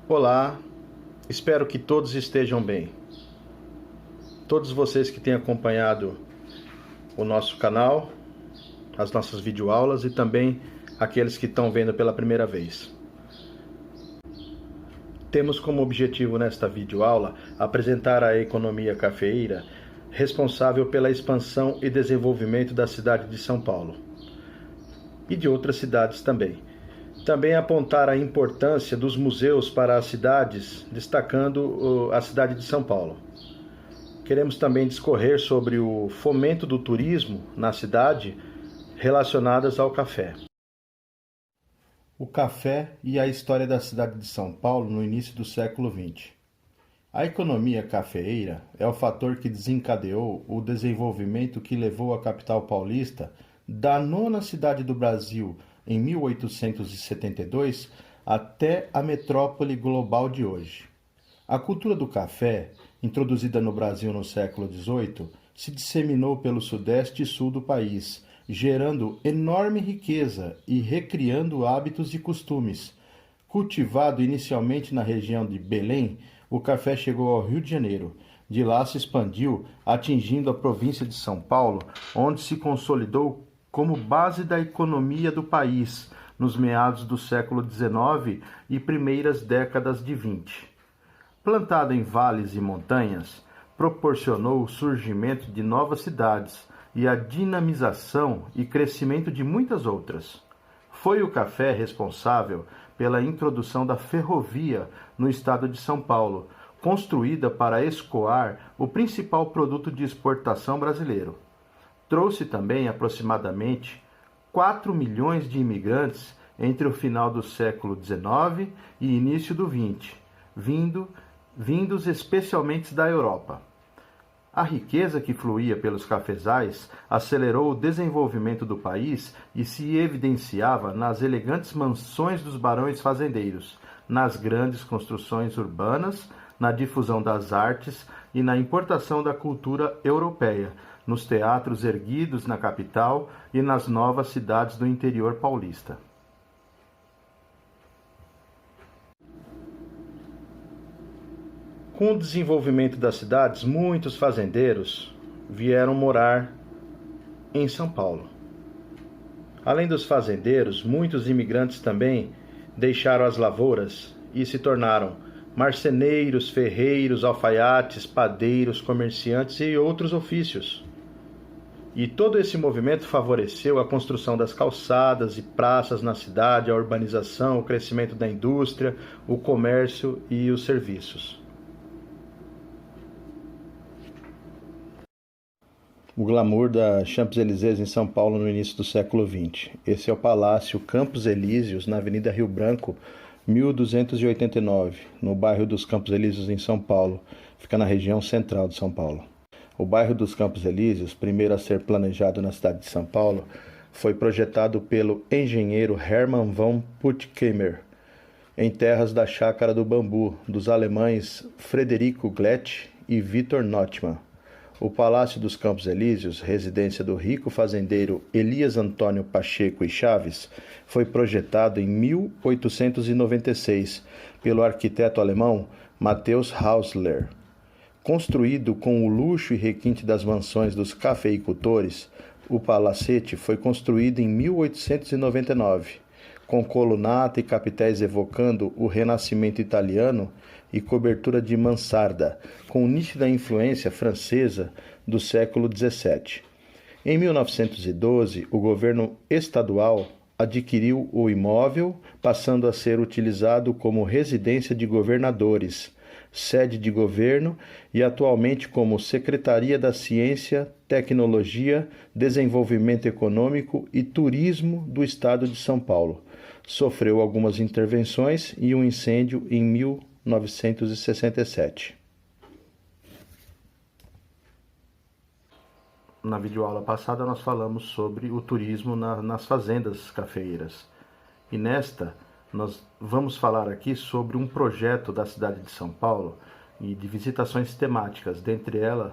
Olá, espero que todos estejam bem. Todos vocês que têm acompanhado o nosso canal, as nossas videoaulas e também aqueles que estão vendo pela primeira vez. Temos como objetivo nesta videoaula apresentar a economia cafeeira responsável pela expansão e desenvolvimento da cidade de São Paulo e de outras cidades também. Também apontar a importância dos museus para as cidades, destacando a cidade de São Paulo. Queremos também discorrer sobre o fomento do turismo na cidade relacionadas ao café. O café e a história da cidade de São Paulo no início do século XX. A economia cafeeira é o fator que desencadeou o desenvolvimento que levou a capital paulista da nona cidade do Brasil em 1872 até a metrópole global de hoje. A cultura do café, introduzida no Brasil no século XVIII, se disseminou pelo sudeste e sul do país, gerando enorme riqueza e recriando hábitos e costumes. Cultivado inicialmente na região de Belém, o café chegou ao Rio de Janeiro. De lá se expandiu, atingindo a província de São Paulo, onde se consolidou como base da economia do país nos meados do século XIX e primeiras décadas de XX. Plantada em vales e montanhas, proporcionou o surgimento de novas cidades e a dinamização e crescimento de muitas outras. Foi o café responsável pela introdução da ferrovia no estado de São Paulo, construída para escoar o principal produto de exportação brasileiro. Trouxe também aproximadamente 4 milhões de imigrantes entre o final do século XIX e início do XX, vindos especialmente da Europa. A riqueza que fluía pelos cafezais acelerou o desenvolvimento do país e se evidenciava nas elegantes mansões dos barões fazendeiros, nas grandes construções urbanas, na difusão das artes e na importação da cultura europeia, nos teatros erguidos na capital e nas novas cidades do interior paulista. Com o desenvolvimento das cidades, muitos fazendeiros vieram morar em São Paulo. Além dos fazendeiros, muitos imigrantes também deixaram as lavouras e se tornaram marceneiros, ferreiros, alfaiates, padeiros, comerciantes e outros ofícios. E todo esse movimento favoreceu a construção das calçadas e praças na cidade, a urbanização, o crescimento da indústria, o comércio e os serviços. O glamour da Champs-Élysées em São Paulo no início do século XX. Esse é o Palácio Campos Elíseos, na Avenida Rio Branco, 1289, no bairro dos Campos Elíseos, em São Paulo. Fica na região central de São Paulo. O bairro dos Campos Elíseos, primeiro a ser planejado na cidade de São Paulo, foi projetado pelo engenheiro Hermann von Puttkamer, em terras da Chácara do Bambu, dos alemães Frederico Glett e Victor Notman. O Palácio dos Campos Elíseos, residência do rico fazendeiro Elias Antônio Pacheco e Chaves, foi projetado em 1896 pelo arquiteto alemão Matheus Hausler. Construído com o luxo e requinte das mansões dos cafeicultores, o palacete foi construído em 1899, com colunata e capitéis evocando o renascimento italiano e cobertura de mansarda, com nítida influência francesa do século XVII. Em 1912, o governo estadual adquiriu o imóvel, passando a ser utilizado como residência de governadores, sede de governo e atualmente como Secretaria da Ciência, Tecnologia, Desenvolvimento Econômico e Turismo do Estado de São Paulo. Sofreu algumas intervenções e um incêndio em 1967. Na videoaula passada nós falamos sobre o turismo nas fazendas cafeeiras. E nesta nós vamos falar aqui sobre um projeto da cidade de São Paulo e de visitações temáticas, dentre elas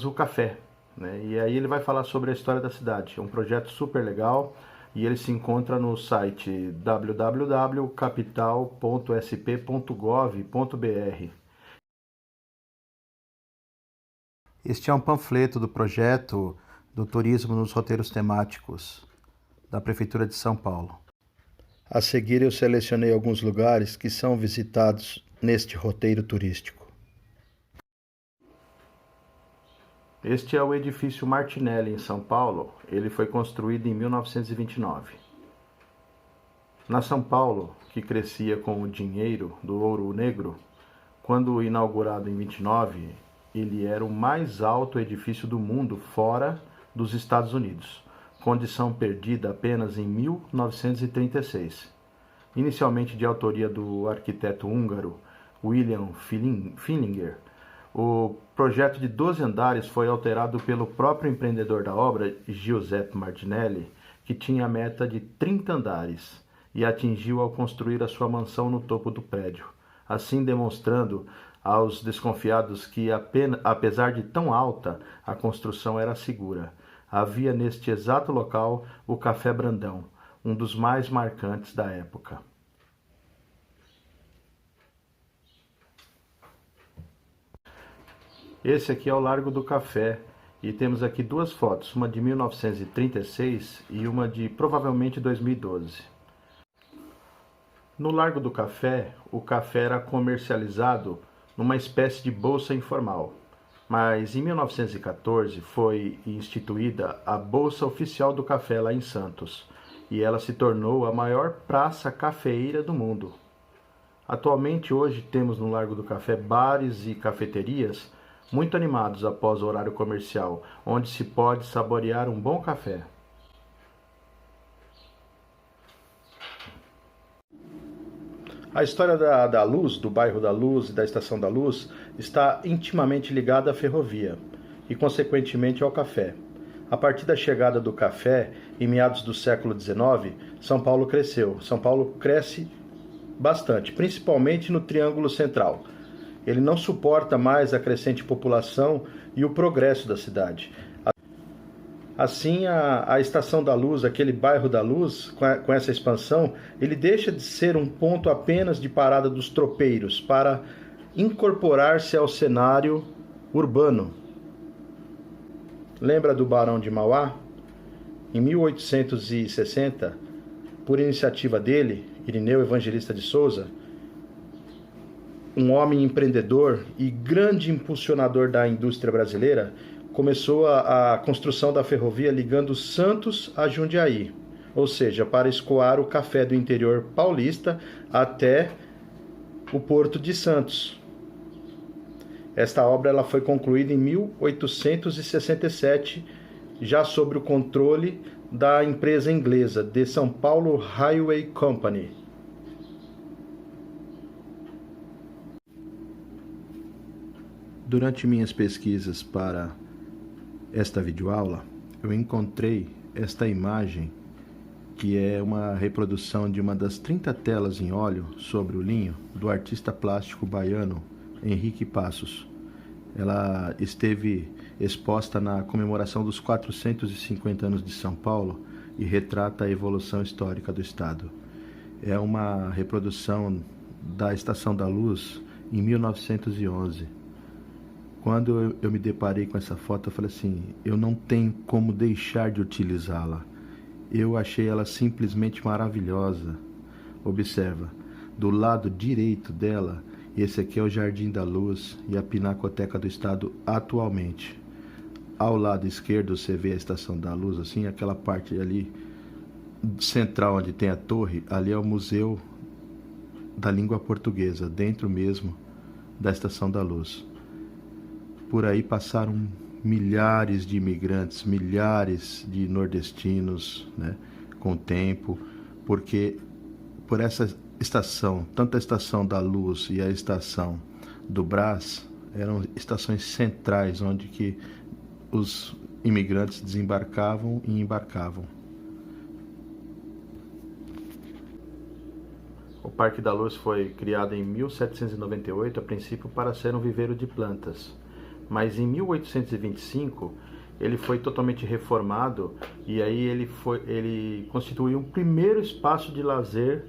o café, né? E aí ele vai falar sobre a história da cidade. É um projeto super legal, e ele se encontra no site www.capital.sp.gov.br. Este é um panfleto do projeto do Turismo nos Roteiros Temáticos da Prefeitura de São Paulo. A seguir eu selecionei alguns lugares que são visitados neste roteiro turístico. Este é o edifício Martinelli, em São Paulo. Ele foi construído em 1929. Na São Paulo, que crescia com o dinheiro do ouro negro, quando inaugurado em 29, ele era o mais alto edifício do mundo fora dos Estados Unidos, condição perdida apenas em 1936. Inicialmente de autoria do arquiteto húngaro William Fillinger, o projeto de 12 andares foi alterado pelo próprio empreendedor da obra, Giuseppe Martinelli, que tinha a meta de 30 andares e atingiu ao construir a sua mansão no topo do prédio, assim demonstrando aos desconfiados que, apesar de tão alta, a construção era segura. Havia neste exato local o Café Brandão, um dos mais marcantes da época. Esse aqui é o Largo do Café e temos aqui duas fotos, uma de 1936 e uma de provavelmente 2012. No Largo do Café, o café era comercializado numa espécie de bolsa informal, mas em 1914 foi instituída a Bolsa Oficial do Café lá em Santos e ela se tornou a maior praça cafeeira do mundo. Atualmente, hoje, temos no Largo do Café bares e cafeterias muito animados após o horário comercial, onde se pode saborear um bom café. A história da Luz, do bairro da Luz e da Estação da Luz, está intimamente ligada à ferrovia e, consequentemente, ao café. A partir da chegada do café, em meados do século XIX, São Paulo cresceu. São Paulo cresce bastante, principalmente no Triângulo Central. Ele não suporta mais a crescente população e o progresso da cidade. Assim, a Estação da Luz, aquele bairro da Luz, com essa expansão, ele deixa de ser um ponto apenas de parada dos tropeiros para incorporar-se ao cenário urbano. Lembra do Barão de Mauá? Em 1860, por iniciativa dele, Irineu Evangelista de Souza, um homem empreendedor e grande impulsionador da indústria brasileira, começou a construção da ferrovia ligando Santos a Jundiaí, ou seja, para escoar o café do interior paulista até o Porto de Santos. Esta obra ela foi concluída em 1867, já sob o controle da empresa inglesa The São Paulo Railway Company. Durante minhas pesquisas para esta videoaula, eu encontrei esta imagem, que é uma reprodução de uma das 30 telas em óleo sobre o linho do artista plástico baiano Henrique Passos. Ela esteve exposta na comemoração dos 450 anos de São Paulo e retrata a evolução histórica do Estado. É uma reprodução da Estação da Luz em 1911. Quando eu me deparei com essa foto, eu falei assim, eu não tenho como deixar de utilizá-la. Eu achei ela simplesmente maravilhosa. Observa, do lado direito dela, esse aqui é o Jardim da Luz e a Pinacoteca do Estado atualmente. Ao lado esquerdo você vê a Estação da Luz, assim, aquela parte ali central onde tem a torre, ali é o Museu da Língua Portuguesa, dentro mesmo da Estação da Luz. Por aí passaram milhares de imigrantes, milhares de nordestinos, né, com o tempo, porque por essa estação, tanto a Estação da Luz e a Estação do Brás, eram estações centrais onde que os imigrantes desembarcavam e embarcavam. O Parque da Luz foi criado em 1798, a princípio para ser um viveiro de plantas. Mas em 1825 ele foi totalmente reformado e aí ele constituiu um primeiro espaço de lazer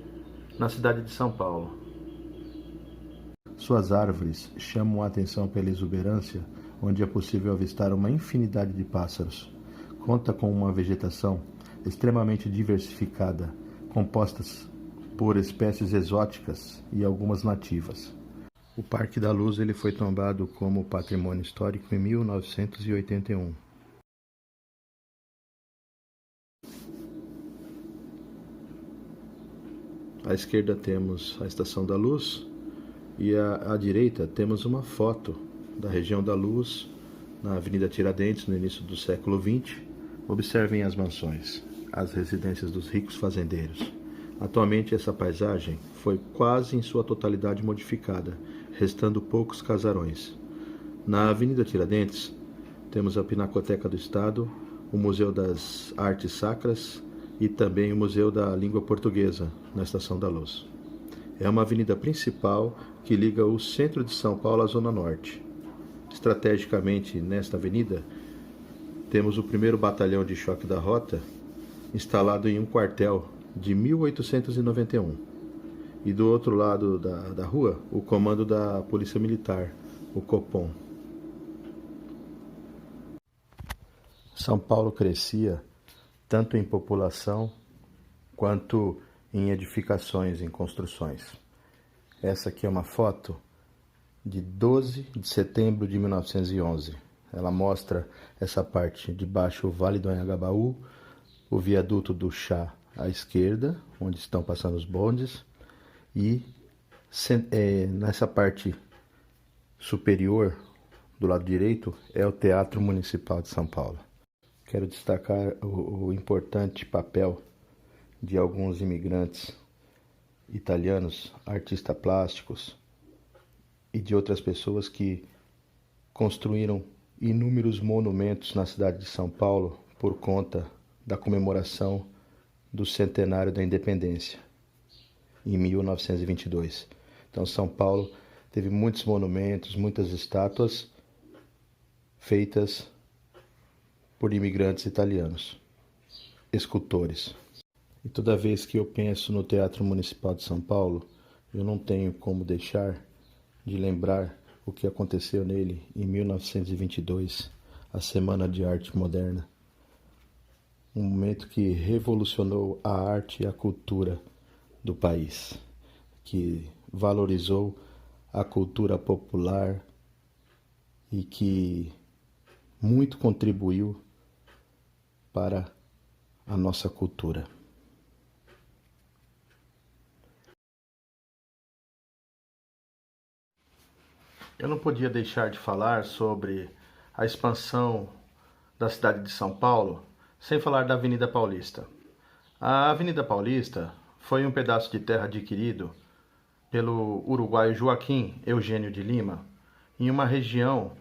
na cidade de São Paulo. Suas árvores chamam a atenção pela exuberância, onde é possível avistar uma infinidade de pássaros. Conta com uma vegetação extremamente diversificada, compostas por espécies exóticas e algumas nativas. O Parque da Luz ele foi tombado como patrimônio histórico em 1981. À esquerda temos a Estação da Luz e à direita temos uma foto da região da Luz, na Avenida Tiradentes, no início do século XX. Observem as mansões, as residências dos ricos fazendeiros. Atualmente essa paisagem foi quase em sua totalidade modificada, restando poucos casarões. Na Avenida Tiradentes temos a Pinacoteca do Estado, o Museu das Artes Sacras e também o Museu da Língua Portuguesa, na Estação da Luz. É uma avenida principal que liga o centro de São Paulo à Zona Norte. Estrategicamente, nesta avenida, temos o 1º Batalhão de Choque da Rota, instalado em um quartel de 1891. E do outro lado da rua, o comando da Polícia Militar, o Copom. São Paulo crescia tanto em população quanto em edificações, em construções. Essa aqui é uma foto de 12 de setembro de 1911. Ela mostra essa parte de baixo, o Vale do Anhangabaú, o viaduto do Chá à esquerda, onde estão passando os bondes, e nessa parte superior, do lado direito, é o Teatro Municipal de São Paulo. Quero destacar o importante papel de alguns imigrantes italianos, artistas plásticos e de outras pessoas que construíram inúmeros monumentos na cidade de São Paulo por conta da comemoração do centenário da independência, em 1922. Então, São Paulo teve muitos monumentos, muitas estátuas feitas por imigrantes italianos, escultores. E toda vez que eu penso no Teatro Municipal de São Paulo, eu não tenho como deixar de lembrar o que aconteceu nele em 1922, a Semana de Arte Moderna. Um momento que revolucionou a arte e a cultura do país, que valorizou a cultura popular e que muito contribuiu para a nossa cultura. Eu não podia deixar de falar sobre a expansão da cidade de São Paulo sem falar da Avenida Paulista. A Avenida Paulista foi um pedaço de terra adquirido pelo uruguaio Joaquim Eugênio de Lima em uma região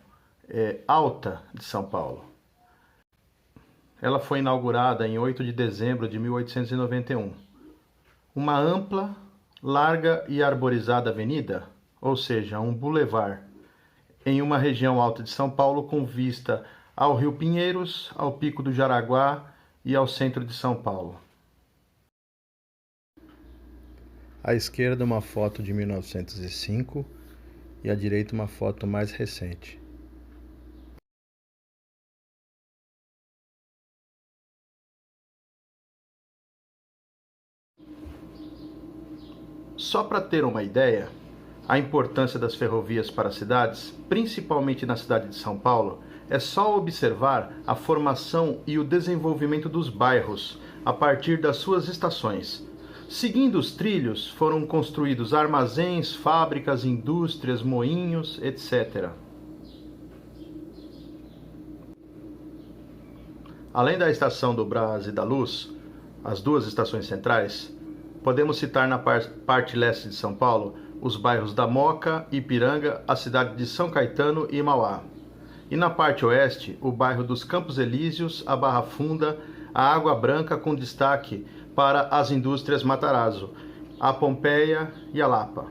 alta de São Paulo. Ela foi inaugurada em 8 de dezembro de 1891. Uma ampla, larga e arborizada avenida, ou seja, um bulevar, em uma região alta de São Paulo com vista ao Rio Pinheiros, ao Pico do Jaraguá e ao centro de São Paulo. À esquerda uma foto de 1905 e à direita uma foto mais recente. Só para ter uma ideia, a importância das ferrovias para as cidades, principalmente na cidade de São Paulo, é só observar a formação e o desenvolvimento dos bairros a partir das suas estações. Seguindo os trilhos, foram construídos armazéns, fábricas, indústrias, moinhos, etc. Além da Estação do Brás e da Luz, as duas estações centrais, podemos citar na parte leste de São Paulo os bairros da Moca, Ipiranga, a cidade de São Caetano e Mauá. E na parte oeste, o bairro dos Campos Elíseos, a Barra Funda, a Água Branca com destaque para as indústrias Matarazzo, a Pompeia e a Lapa.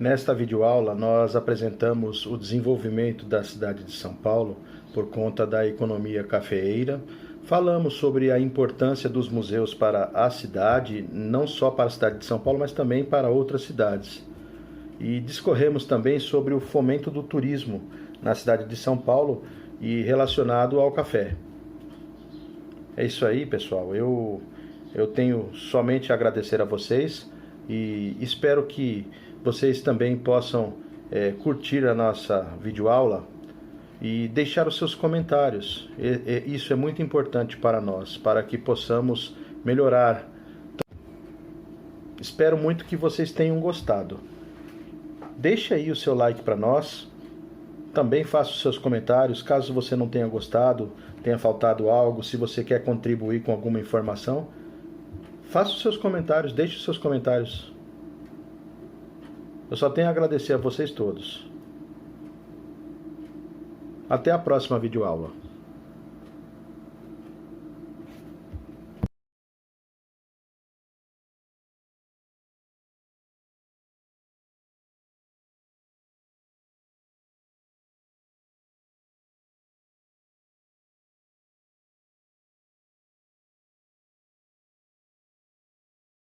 Nesta videoaula, nós apresentamos o desenvolvimento da cidade de São Paulo por conta da economia cafeeira. Falamos sobre a importância dos museus para a cidade, não só para a cidade de São Paulo, mas também para outras cidades. E discorremos também sobre o fomento do turismo na cidade de São Paulo e relacionado ao café. É isso aí, pessoal. Eu tenho somente a agradecer a vocês e espero que vocês também possam curtir a nossa videoaula e deixar os seus comentários. Isso é muito importante para nós, para que possamos melhorar. Espero muito que vocês tenham gostado. Deixe aí o seu like para nós. Também faça os seus comentários, caso você não tenha gostado, tenha faltado algo, se você quer contribuir com alguma informação. Faça os seus comentários, deixe os seus comentários. Eu só tenho a agradecer a vocês todos. Até a próxima videoaula.